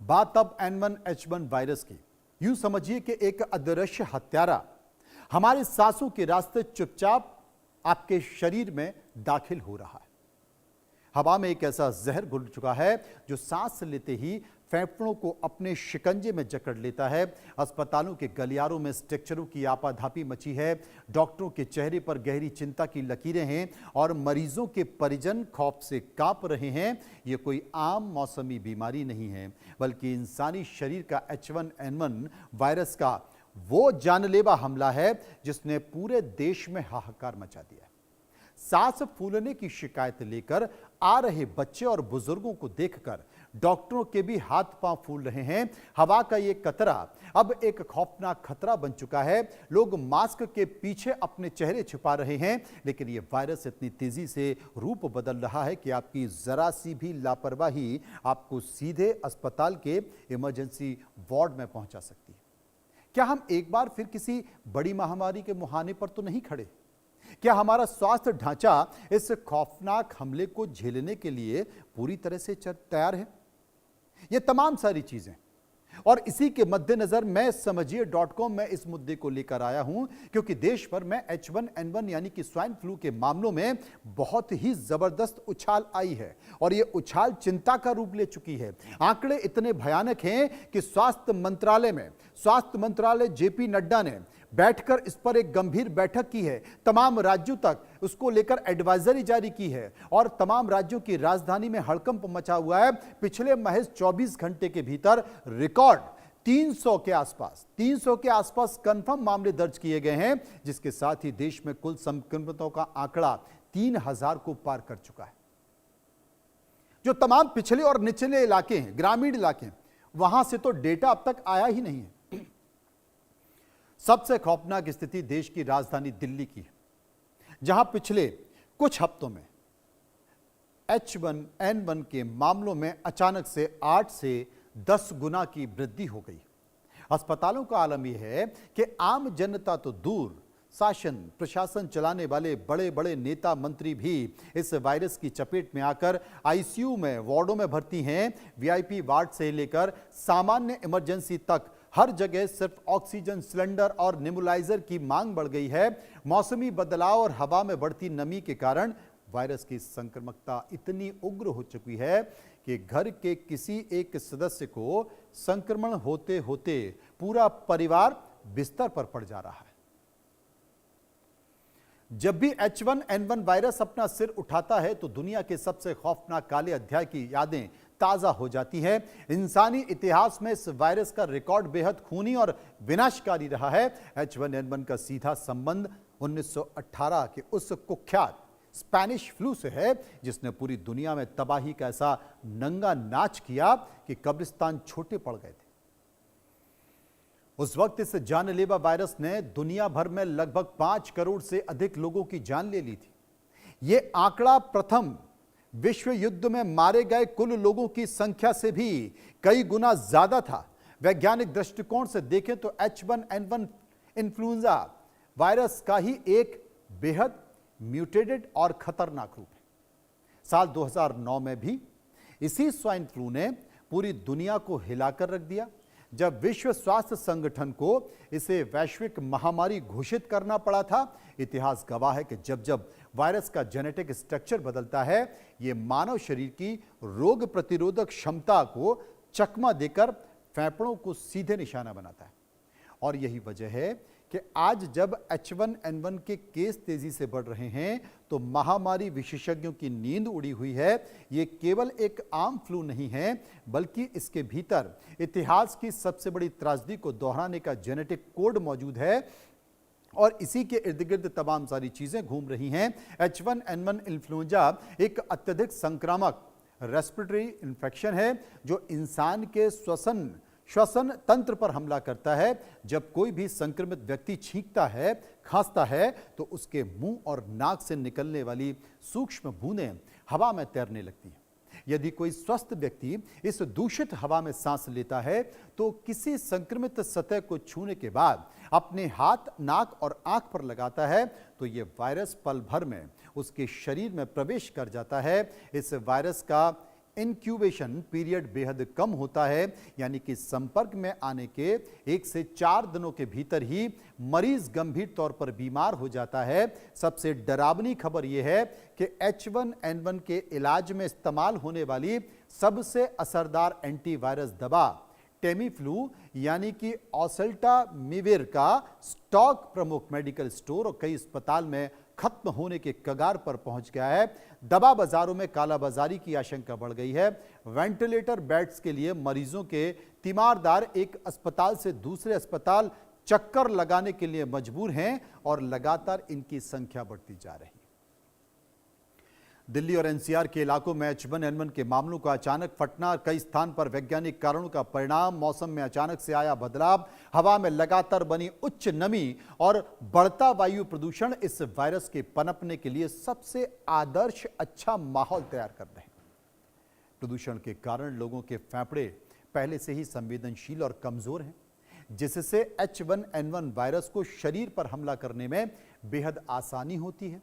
बात अब N1H1 virus की। यूं समझिए कि एक अदृश्य हत्यारा हमारे सांसों के रास्ते चुपचाप आपके शरीर में दाखिल हो रहा है। हवा में एक ऐसा जहर घुल चुका है जो सांस लेते ही फेफड़ों को अपने शिकंजे में जकड़ लेता है। अस्पतालों के गलियारों में स्ट्रक्चरों की आपाधापी मची है। डॉक्टरों के चेहरे पर गहरी चिंता की लकीरें हैं और मरीजों के परिजन खौफ से कांप रहे हैं। ये कोई आम मौसमी बीमारी नहीं है, बल्कि इंसानी शरीर का H1N1 वायरस का वो जानलेवा हमला है जिसने पूरे देश में हाहाकार मचा दिया है। सांस फूलने की शिकायत लेकर आ रहे बच्चे और बुजुर्गों को देखकर डॉक्टरों के भी हाथ पांव फूल रहे हैं। हवा का ये कतरा अब एक खौफनाक खतरा बन चुका है। लोग मास्क के पीछे अपने चेहरे छिपा रहे हैं, लेकिन ये वायरस इतनी तेजी से रूप बदल रहा है कि आपकी जरा सी भी लापरवाही आपको सीधे अस्पताल के इमरजेंसी वार्ड में पहुंचा सकती है। क्या हम एक बार फिर किसी बड़ी महामारी के मुहाने पर तो नहीं खड़े? क्या हमारा स्वास्थ्य ढांचा इस खौफनाक हमले को झेलने के लिए पूरी तरह से तैयार है? ये तमाम सारी चीजें और इसी के मद्देनजर मैं समझिए.com में इस मुद्दे को लेकर आया हूं, क्योंकि देश भर में H1N1 यानी कि स्वाइन फ्लू के मामलों में बहुत ही जबरदस्त उछाल आई है और यह उछाल चिंता का रूप ले चुकी है। आंकड़े इतने भयानक हैं कि स्वास्थ्य मंत्रालय जेपी नड्डा ने बैठकर इस पर एक गंभीर बैठक की है। तमाम राज्यों तक उसको लेकर एडवाइजरी जारी की है और तमाम राज्यों की राजधानी में हड़कंप मचा हुआ है। पिछले महज 24 घंटे के भीतर रिकॉर्ड 300 के आसपास कंफर्म मामले दर्ज किए गए हैं, जिसके साथ ही देश में कुल संक्रमितों का आंकड़ा 3000 को पार कर चुका है। जो तमाम पिछले और निचले इलाके हैं, ग्रामीण इलाके हैं, वहां से तो डेटा अब तक आया ही नहीं है। सबसे खौफनाक स्थिति देश की राजधानी दिल्ली की है, जहां पिछले कुछ हफ्तों में H1N1 के मामलों में अचानक से 8 से 10 गुना की वृद्धि हो गई। अस्पतालों का आलम यह है कि आम जनता तो दूर, शासन प्रशासन चलाने वाले बड़े बड़े नेता मंत्री भी इस वायरस की चपेट में आकर आईसीयू में, वार्डों में भर्ती हैं। वीआईपी वार्ड से लेकर सामान्य इमरजेंसी तक हर जगह सिर्फ ऑक्सीजन सिलेंडर और नेबुलाइजर की मांग बढ़ गई है। मौसमी बदलाव और हवा में बढ़ती नमी के कारण वायरस की संक्रामकता इतनी उग्र हो चुकी है कि घर के किसी एक सदस्य को संक्रमण होते होते पूरा परिवार बिस्तर पर पड़ जा रहा है। जब भी H1N1 वायरस अपना सिर उठाता है तो दुनिया के सबसे खौफनाक काले अध्याय की यादें ताजा हो जाती है। इंसानी इतिहास में इस वायरस का रिकॉर्ड बेहद खूनी और विनाशकारी रहा है। H1N1 का सीधा संबंध 1918 के उस कुख्यात स्पेनिश फ्लू से है, जिसने पूरी दुनिया में तबाही का ऐसा नंगा नाच किया कि कब्रिस्तान छोटे पड़ गए थे। उस वक्त इस जानलेवा वायरस ने दुनिया भर में लगभग 5 करोड़ से अधिक लोगों की जान ले ली थी। यह आंकड़ा प्रथम विश्व युद्ध में मारे गए कुल लोगों की संख्या से भी कई गुना ज्यादा था। वैज्ञानिक दृष्टिकोण से देखें तो H1N1 इन्फ्लुएंजा वायरस का ही एक बेहद म्यूटेटेड और खतरनाक रूप है। साल 2009 में भी इसी स्वाइन फ्लू ने पूरी दुनिया को हिलाकर रख दिया। जब विश्व स्वास्थ्य संगठन को इसे वैश्विक महामारी घोषित करना पड़ा था। इतिहास गवाह है कि जब जब वायरस का जेनेटिक स्ट्रक्चर बदलता है, यह मानव शरीर की रोग प्रतिरोधक क्षमता को चकमा देकर फेफड़ों को सीधे निशाना बनाता है। और यही वजह है कि आज जब H1N1 के केस तेजी से बढ़ रहे हैं तो महामारी विशेषज्ञों की नींद उड़ी हुई है। ये केवल एक आम फ्लू नहीं है, बल्कि इसके भीतर इतिहास की सबसे बड़ी त्रासदी को दोहराने का जेनेटिक कोड मौजूद है और इसी के इर्द गिर्द तमाम सारी चीजें घूम रही हैं। H1N1 इन्फ्लुएंजा एक अत्यधिक संक्रामक रेस्पिरेटरी इन्फेक्शन है जो इंसान के श्वसन तंत्र पर हमला करता है। जब कोई भी संक्रमित व्यक्ति छींकता है, खांसता है, तो उसके मुंह और नाक से निकलने वाली सूक्ष्म बूंदें हवा में तैरने लगती हैं। यदि कोई स्वस्थ व्यक्ति इस दूषित हवा में सांस लेता है तो किसी संक्रमित सतह को छूने के बाद अपने हाथ, नाक और आंख पर लगाता है तो यह वायरस पल भर में उसके शरीर में प्रवेश कर जाता है। इस वायरस का इंक्यूबेशन पीरियड बेहद कम होता है, यानी कि संपर्क में आने के 1 से 4 दिनों के भीतर ही मरीज गंभीर तौर पर बीमार हो जाता है। सबसे डरावनी खबर यह है कि H1N1 के इलाज में इस्तेमाल होने वाली सबसे असरदार एंटीवायरस दवा टेमीफ्लू यानी कि ओसेल्टामिविर का स्टॉक प्रमुख मेडिकल स्टोर और कई अस्पताल में खत्म होने के कगार पर पहुंच गया है। दवा बाजारों में कालाबाजारी की आशंका बढ़ गई है। वेंटिलेटर बेड्स के लिए मरीजों के तीमारदार एक अस्पताल से दूसरे अस्पताल चक्कर लगाने के लिए मजबूर हैं और लगातार इनकी संख्या बढ़ती जा रही है। दिल्ली और एनसीआर के इलाकों में H1N1 के मामलों का अचानक फटना, कई स्थान पर वैज्ञानिक कारणों का परिणाम, मौसम में अचानक से आया बदलाव, हवा में लगातार बनी उच्च नमी और बढ़ता वायु प्रदूषण इस वायरस के पनपने के लिए सबसे आदर्श अच्छा माहौल तैयार कर रहे हैं। प्रदूषण के कारण लोगों के फेफड़े पहले से ही संवेदनशील और कमजोर हैं, जिससे H1N1 वायरस को शरीर पर हमला करने में बेहद आसानी होती है।